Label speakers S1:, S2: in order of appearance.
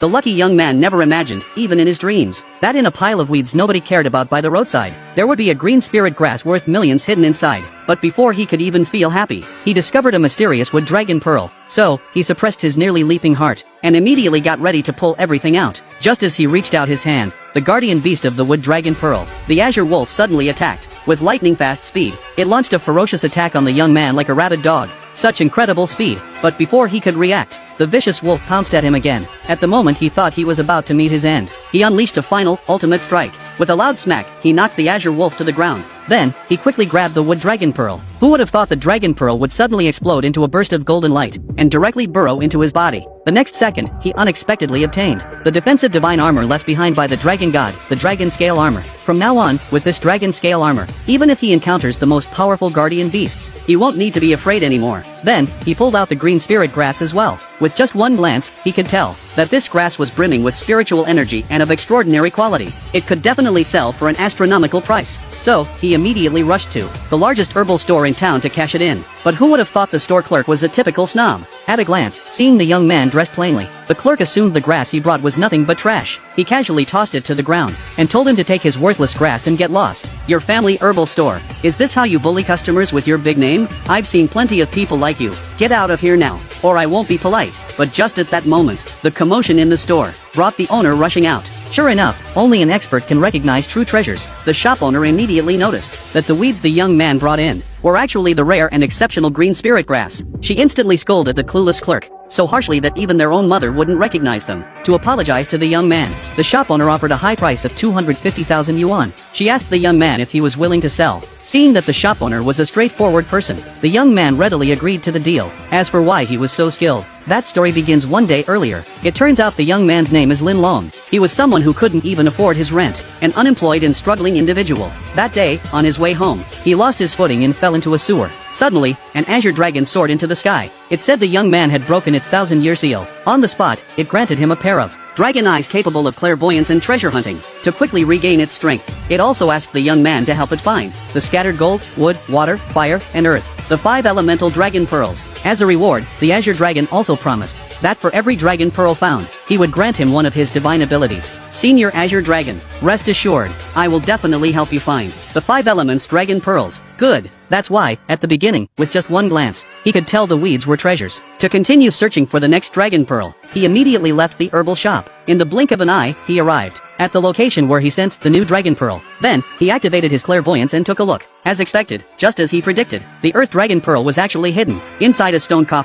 S1: The lucky young man never imagined, even in his dreams, that in a pile of weeds nobody cared about by the roadside, there would be a green spirit grass worth millions hidden inside. But before he could even feel happy, he discovered a mysterious wood dragon pearl. So, he suppressed his nearly leaping heart, and immediately got ready to pull everything out. Just as he reached out his hand, the guardian beast of the wood dragon pearl, the azure wolf, suddenly attacked. With lightning-fast speed, it launched a ferocious attack on the young man like a rabid dog. Such incredible speed, but before he could react, the vicious wolf pounced at him again. At the moment he thought he was about to meet his end, he unleashed a final, ultimate strike. With a loud smack, he knocked the azure wolf to the ground. Then, he quickly grabbed the wood dragon pearl. Who would have thought the dragon pearl would suddenly explode into a burst of golden light, and directly burrow into his body? The next second, he unexpectedly obtained the defensive divine armor left behind by the dragon god, the dragon scale armor. From now on, with this dragon scale armor, even if he encounters the most powerful guardian beasts, he won't need to be afraid anymore. Then, he pulled out the green spirit grass as well. With just one glance, he could tell that this grass was brimming with spiritual energy and of extraordinary quality. It could definitely sell for an astronomical price. So, he immediately rushed to the largest herbal store in town to cash it in. But who would have thought the store clerk was a typical snob? At a glance, seeing the young man dressed plainly, the clerk assumed the grass he brought was nothing but trash. He casually tossed it to the ground, and told him to take his worthless grass and get lost. Your family herbal store. Is this how you bully customers with your big name? I've seen plenty of people like you. Get out of here now, or I won't be polite. But just at that moment, the commotion in the store brought the owner rushing out. Sure enough, only an expert can recognize true treasures. The shop owner immediately noticed that the weeds the young man brought in were actually the rare and exceptional green spirit grass. She instantly scolded the clueless clerk, so harshly that even their own mother wouldn't recognize them. To apologize to the young man, the shop owner offered a high price of 250,000 yuan. She asked the young man if he was willing to sell. Seeing that the shop owner was a straightforward person, the young man readily agreed to the deal. As for why he was so skilled, that story begins one day earlier. It turns out the young man's name is Lin Long. He was someone who couldn't even afford his rent, an unemployed and struggling individual. That day, on his way home, he lost his footing and fell into a sewer. Suddenly, an azure dragon soared into the sky. It said the young man had broken its 1,000-year seal. On the spot, it granted him a pair of dragon eyes capable of clairvoyance and treasure hunting. To quickly regain its strength, it also asked the young man to help it find the scattered gold, wood, water, fire, and earth, the 5 elemental dragon pearls. As a reward, the azure dragon also promised that for every dragon pearl found, he would grant him one of his divine abilities. Senior Azure Dragon, rest assured, I will definitely help you find the 5 elements dragon pearls. Good. That's why, at the beginning, with just one glance, he could tell the weeds were treasures. To continue searching for the next dragon pearl, he immediately left the herbal shop. In the blink of an eye, he arrived at the location where he sensed the new dragon pearl. Then, he activated his clairvoyance and took a look. As expected, just as he predicted, the earth dragon pearl was actually hidden inside a stone coffin.